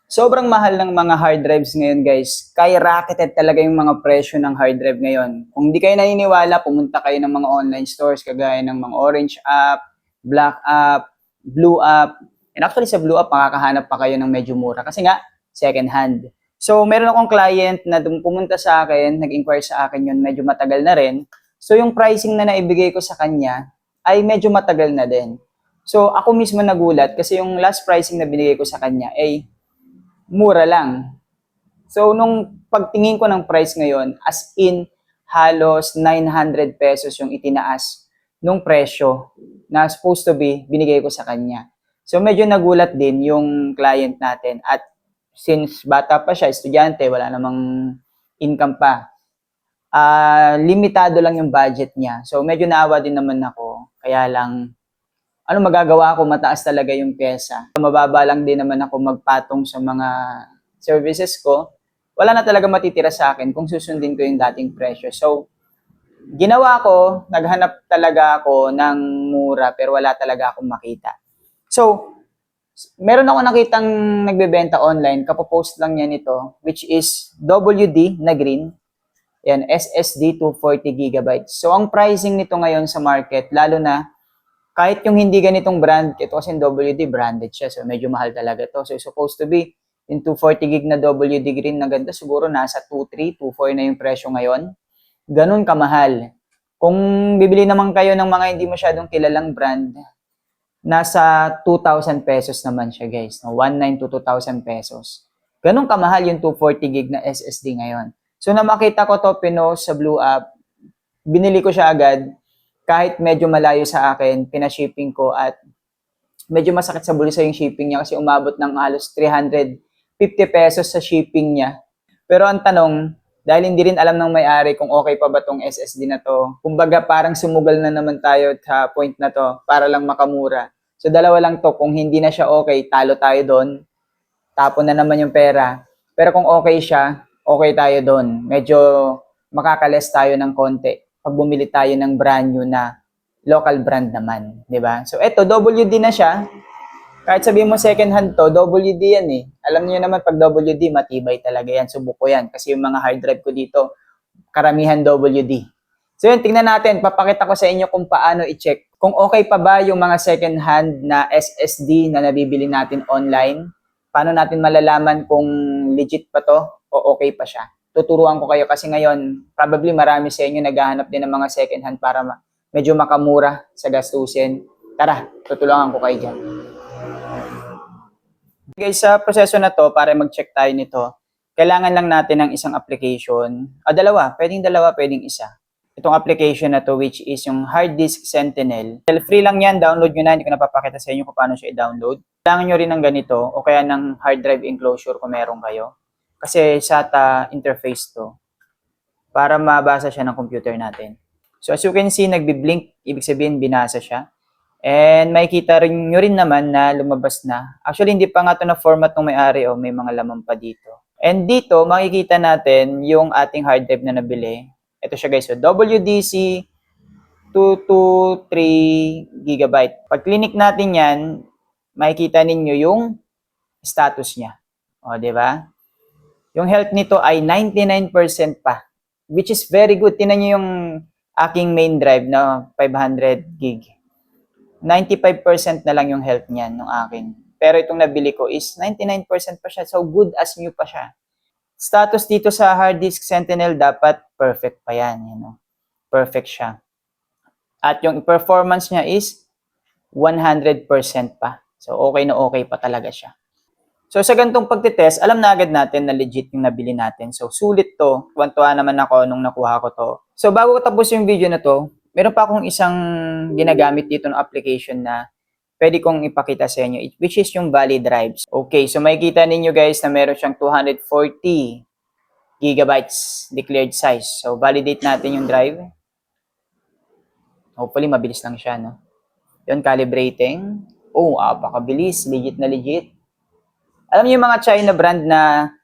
Sobrang mahal ng mga hard drives ngayon, guys. Skyrocketed talaga yung mga presyo ng hard drive ngayon. Kung di kayo naniniwala, pumunta kayo ng mga online stores kagaya ng mga Orange App, Black App, Blue App. And actually sa Blue App, makakahanap pa kayo ng medyo mura kasi nga, second hand. So, meron akong client na pumunta sa akin, nag-inquire sa akin yun, medyo matagal na rin. So, yung pricing na naibigay ko sa kanya ay medyo matagal na din. So, ako mismo nagulat kasi yung last pricing na binigay ko sa kanya ay mura lang. So, nung pagtingin ko ng price ngayon, as in, halos 900 pesos yung itinaas nung presyo na supposed to be binigay ko sa kanya. So, medyo nagulat din yung client natin. At since bata pa siya, estudyante, wala namang income pa, limitado lang yung budget niya. So, medyo naawa din naman ako. Kaya lang, ano magagawa ko, mataas talaga yung pyesa. Mababa lang din naman ako magpatong sa mga services ko. Wala na talaga matitira sa akin kung susundin ko yung dating presyo. So, ginawa ko, naghanap talaga ako ng mura pero wala talaga akong makita. So, meron ako nakitang nagbebenta online, kapopost lang niya nito, which is WD na green. Yan, SSD 240 gigabytes. So, ang pricing nito ngayon sa market, lalo na kahit yung hindi ganitong brand, ito kasi yung WD, branded siya. So, medyo mahal talaga to. So, supposed to be, yung 240 gig na WD green na ganda, siguro nasa 2.3, 2.4 na yung presyo ngayon. Ganun kamahal. Kung bibili naman kayo ng mga hindi masyadong kilalang brand, nasa 2,000 pesos naman siya, guys. No? 1,900 to 2,000 pesos. Ganun kamahal yung 240 gig na SSD ngayon. So, na makita ko to, pinost sa Blue App, binili ko siya agad kahit medyo malayo sa akin, pinashipping ko at medyo masakit sa bulsa yung shipping niya kasi umabot ng halos 350 pesos sa shipping niya. Pero ang tanong, dahil hindi rin alam ng may-ari kung okay pa ba tong SSD na to, kumbaga parang sumugal na naman tayo sa point na to para lang makamura. So dalawa lang to, kung hindi na siya okay, talo tayo doon, tapon na naman yung pera. Pero kung okay siya, okay tayo doon. Medyo makakales tayo ng konti pag bumili tayo ng brand new na local brand naman, 'di ba? So eto, WD na siya. Kahit sabihin mo second hand to, WD yan eh. Alam niyo naman pag WD, matibay talaga yan. Subok ko yan kasi yung mga hard drive ko dito, karamihan WD. So yun, tingnan natin. Papakita ko sa inyo kung paano i-check. Kung okay pa ba yung mga second hand na SSD na nabibili natin online. Paano natin malalaman kung legit pa to o okay pa siya. Tuturuan ko kayo kasi ngayon, probably marami sa inyo naghahanap din ng mga second hand para medyo makamura sa gastusin. Tara, tutulungan ko kayo dyan. Guys, sa proseso na to, para mag-check tayo nito, kailangan lang natin ng isang application. Dalawa, pwedeng isa. Itong application na to, which is yung Hard Disk Sentinel. Free lang yan, download nyo na. Hindi ko napapakita sa inyo kung paano siya i-download. Kailangan nyo rin ng ganito, o kaya ng hard drive enclosure kung meron kayo. Kasi SATA interface to, para mabasa siya ng computer natin. So as you can see, nagbi-blink, ibig sabihin binasa siya. And makikita rin nyo rin naman na lumabas na. Actually, hindi pa nga ito na format ng may-ari o may mga laman pa dito. And dito, makikita natin yung ating hard drive na nabili. Ito siya guys, so WDC 223 GB. Pag clinic natin yan, makikita ninyo yung status niya. O, di ba? Yung health nito ay 99% pa, which is very good. Tingnan nyo yung aking main drive na 500 gig. 95% na lang yung health niyan ng akin. Pero itong nabili ko is 99% pa siya. So, good as new pa siya. Status dito sa hard disk Sentinel, dapat perfect pa yan. You know? Perfect siya. At yung performance niya is 100% pa. So, okay na okay pa talaga siya. So, sa ganitong pagtitest, alam na agad natin na legit yung nabili natin. So, sulit to. Tuwan-tuwa naman ako nung nakuha ko to. So, bago ko tapos yung video na to, meron pa akong isang ginagamit dito ng application na pwede kong ipakita sa inyo, which is yung Valley Drives. Okay, so makikita ninyo guys na meron siyang 240 gigabytes declared size. So, validate natin yung drive. Hopefully, mabilis lang siya, no? Yun, calibrating. Oh, apakabilis. Legit na legit. Alam niyo yung mga China brand na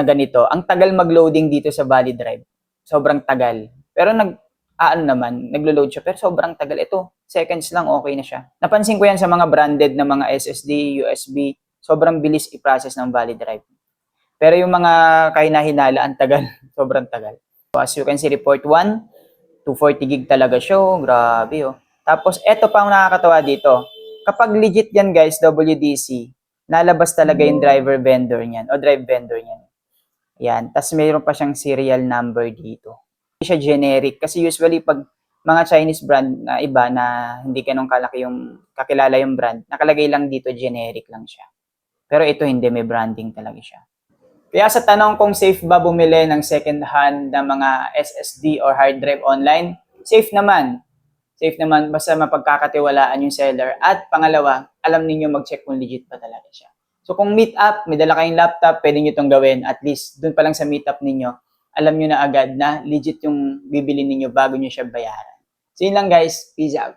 ganito, ang tagal mag-loading dito sa Valley Drive. Sobrang tagal. Pero naglo-load siya, pero sobrang tagal. Ito, seconds lang, okay na siya. Napansin ko yan sa mga branded na mga SSD, USB. sobrang bilis i-process ng Valid Drive. Pero yung mga kahinahinala, ang tagal, sobrang tagal. So, as you can see, report 1, 240 gig talaga siya, grabe oh. Tapos, eto pa ang nakakatawa dito. Kapag legit yan guys, WDC, nalabas talaga yung driver vendor niyan o drive vendor niyan. Yan. Tapos mayroon pa siyang serial number dito. Hindi siya generic kasi usually pag mga Chinese brand na iba na hindi ganun kalaki yung kakilala yung brand, nakalagay lang dito generic lang siya. Pero ito hindi, may branding talaga siya. Kaya sa tanong kung safe ba bumili ng second hand na mga SSD or hard drive online, safe naman. Safe naman basta mapagkakatiwalaan yung seller. At pangalawa, alam niyo mag-check kung legit ba talaga siya. So kung meet up, may dala kayong laptop, pwede nyo itong gawin. At least, dun pa lang sa meet up ninyo, alam nyo na agad na legit yung bibili ninyo bago nyo siya bayaran. So yun lang guys, peace out.